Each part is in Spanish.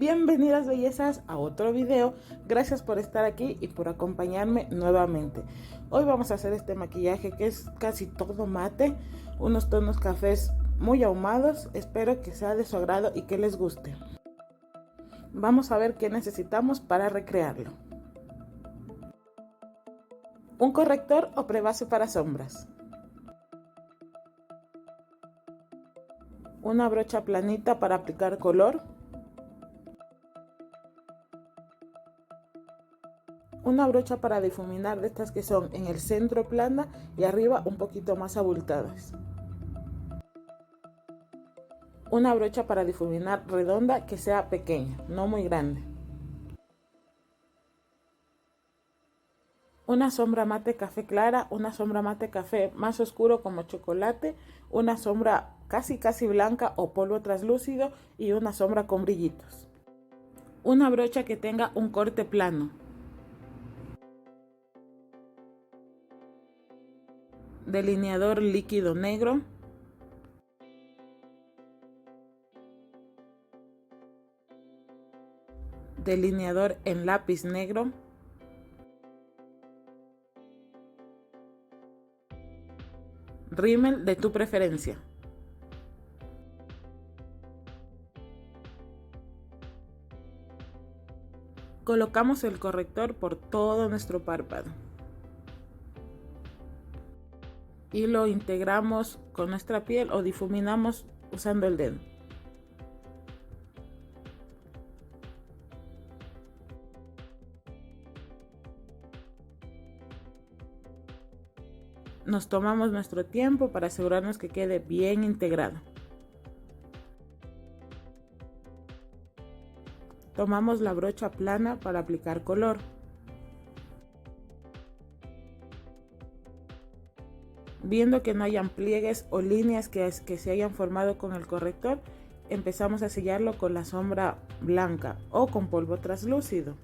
Bienvenidas bellezas a otro video. Gracias por estar aquí y por acompañarme nuevamente. Hoy vamos a hacer este maquillaje que es casi todo mate, unos tonos cafés muy ahumados. Espero que sea de su agrado y que les guste. Vamos a ver qué necesitamos para recrearlo. Un corrector o prebase para sombras, una brocha planita para aplicar color, una brocha para difuminar de estas que son en el centro plana y arriba un poquito más abultadas, una brocha para difuminar redonda que sea pequeña, no muy grande, una sombra mate café clara, una sombra mate café más oscuro como chocolate, una sombra casi blanca o polvo translúcido y una sombra con brillitos, una brocha que tenga un corte plano, delineador líquido negro, delineador en lápiz negro, rímel de tu preferencia. Colocamos el corrector por todo nuestro párpado y lo integramos con nuestra piel o difuminamos usando el dedo. Nos tomamos nuestro tiempo para asegurarnos que quede bien integrado. Tomamos la brocha plana para aplicar color. Viendo que no hayan pliegues o líneas que se hayan formado con el corrector, empezamos a sellarlo con la sombra blanca o con polvo translúcido.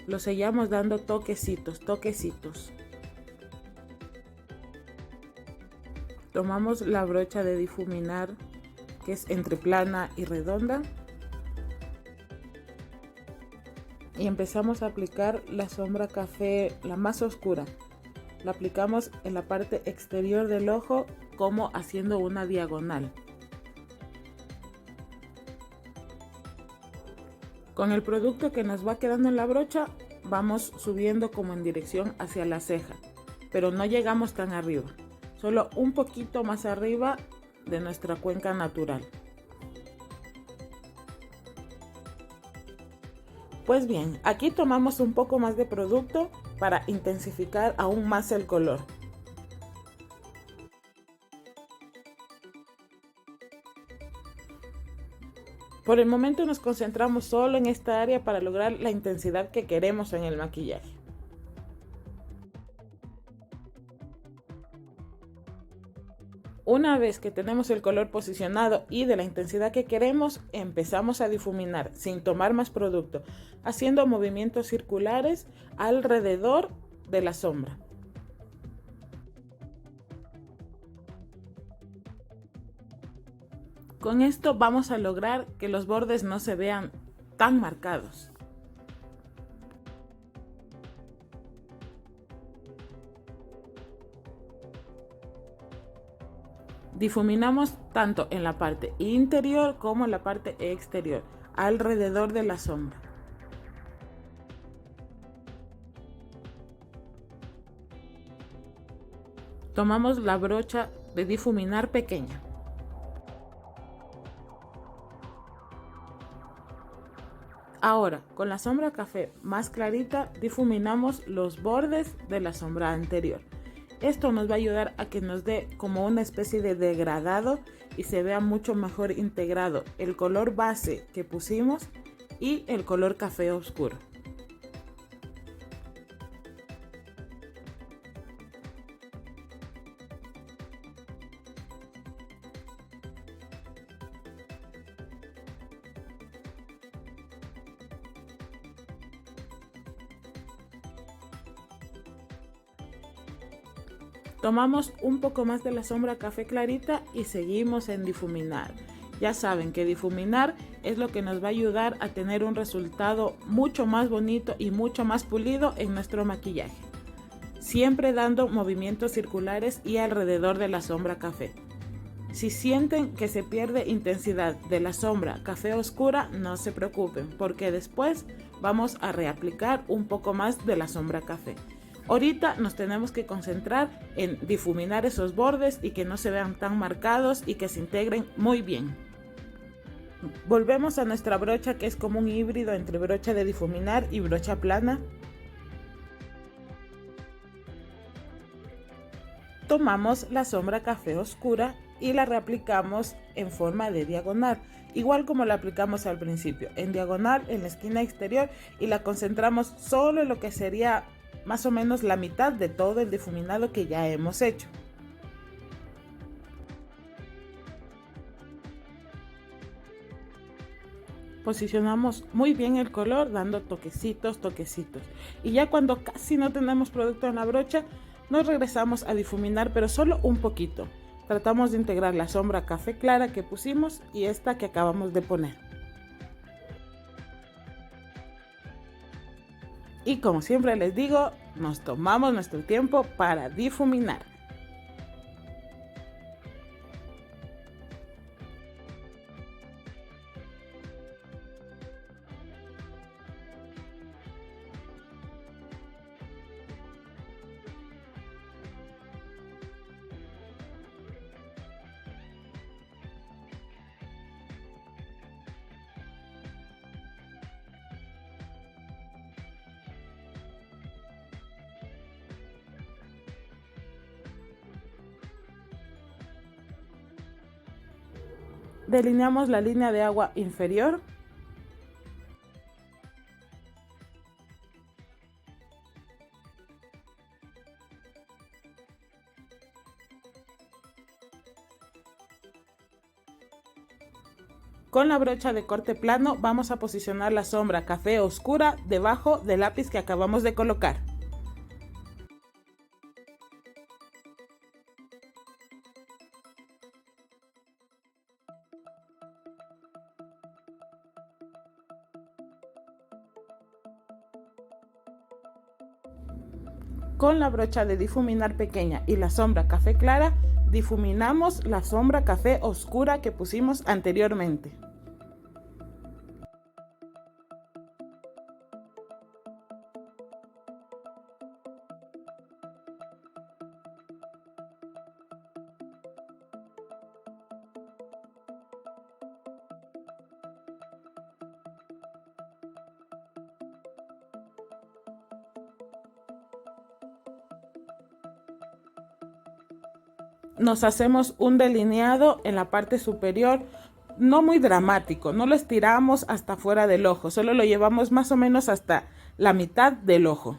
Lo sellamos dando toquecitos. Tomamos la brocha de difuminar, que es entre plana y redonda, y empezamos a aplicar la sombra café, la más oscura. La aplicamos en la parte exterior del ojo como haciendo una diagonal. Con el producto que nos va quedando en la brocha vamos subiendo como en dirección hacia la ceja, pero no llegamos tan arriba, solo un poquito más arriba de nuestra cuenca natural. Pues bien, aquí tomamos un poco más de producto para intensificar aún más el color. Por el momento nos concentramos solo en esta área para lograr la intensidad que queremos en el maquillaje. Una vez que tenemos el color posicionado y de la intensidad que queremos, empezamos a difuminar sin tomar más producto, haciendo movimientos circulares alrededor de la sombra. Con esto vamos a lograr que los bordes no se vean tan marcados. Difuminamos tanto en la parte interior como en la parte exterior, alrededor de la sombra. Tomamos la brocha de difuminar pequeña. Ahora, con la sombra café más clarita, difuminamos los bordes de la sombra anterior. Esto nos va a ayudar a que nos dé como una especie de degradado y se vea mucho mejor integrado el color base que pusimos y el color café oscuro. Tomamos un poco más de la sombra café clarita y seguimos en difuminar. Ya saben que difuminar es lo que nos va a ayudar a tener un resultado mucho más bonito y mucho más pulido en nuestro maquillaje. Siempre dando movimientos circulares y alrededor de la sombra café. Si sienten que se pierde intensidad de la sombra café oscura, no se preocupen, porque después vamos a reaplicar un poco más de la sombra café. Ahorita nos tenemos que concentrar en difuminar esos bordes y que no se vean tan marcados y que se integren muy bien. Volvemos a nuestra brocha, que es como un híbrido entre brocha de difuminar y brocha plana. Tomamos la sombra café oscura y la reaplicamos en forma de diagonal, igual como la aplicamos al principio, en diagonal en la esquina exterior, y la concentramos solo en lo que sería más o menos la mitad de todo el difuminado que ya hemos hecho. Posicionamos muy bien el color dando toquecitos, y ya cuando casi no tenemos producto en la brocha, nos regresamos a difuminar, pero solo un poquito. Tratamos de integrar la sombra café clara que pusimos y esta que acabamos de poner. Y como siempre les digo, nos tomamos nuestro tiempo para difuminar. Delineamos la línea de agua inferior. Con la brocha de corte plano vamos a posicionar la sombra café oscura debajo del lápiz que acabamos de colocar. Con la brocha de difuminar pequeña y la sombra café clara, difuminamos la sombra café oscura que pusimos anteriormente. Nos hacemos un delineado en la parte superior, no muy dramático, no lo estiramos hasta fuera del ojo, solo lo llevamos más o menos hasta la mitad del ojo.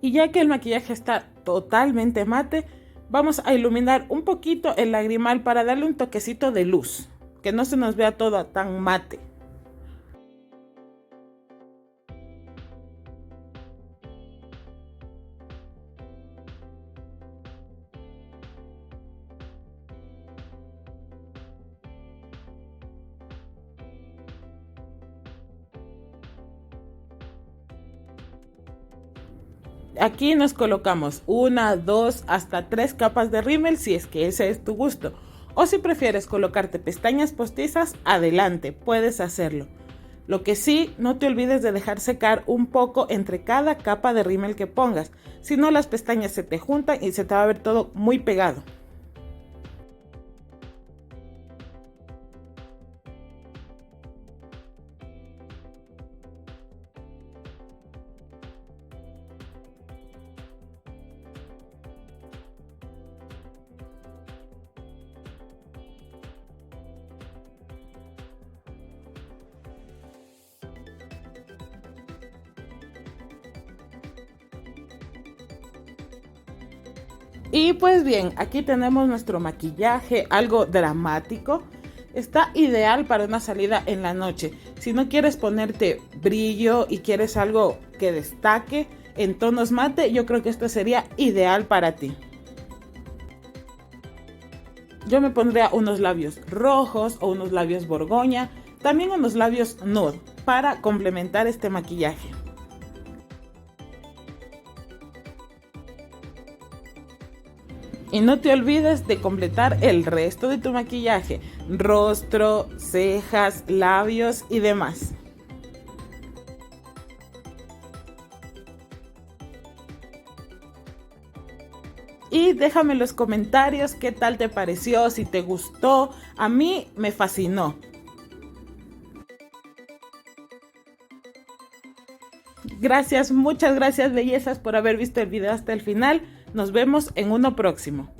Y ya que el maquillaje está totalmente mate, vamos a iluminar un poquito el lagrimal para darle un toquecito de luz, que no se nos vea todo tan mate. Aquí nos colocamos 1, 2, hasta 3 capas de rímel si es que ese es tu gusto. O si prefieres colocarte pestañas postizas, adelante, puedes hacerlo. Lo que sí, no te olvides de dejar secar un poco entre cada capa de rímel que pongas. Si no, las pestañas se te juntan y se te va a ver todo muy pegado. Y pues bien, aquí tenemos nuestro maquillaje, algo dramático. Está ideal para una salida en la noche. Si no quieres ponerte brillo y quieres algo que destaque en tonos mate, yo creo que esto sería ideal para ti. Yo me pondría unos labios rojos o unos labios borgoña, también unos labios nude para complementar este maquillaje. Y no te olvides de completar el resto de tu maquillaje, rostro, cejas, labios y demás. Y déjame en los comentarios qué tal te pareció, si te gustó. A mí me fascinó. Gracias, muchas gracias bellezas por haber visto el video hasta el final. Nos vemos en uno próximo.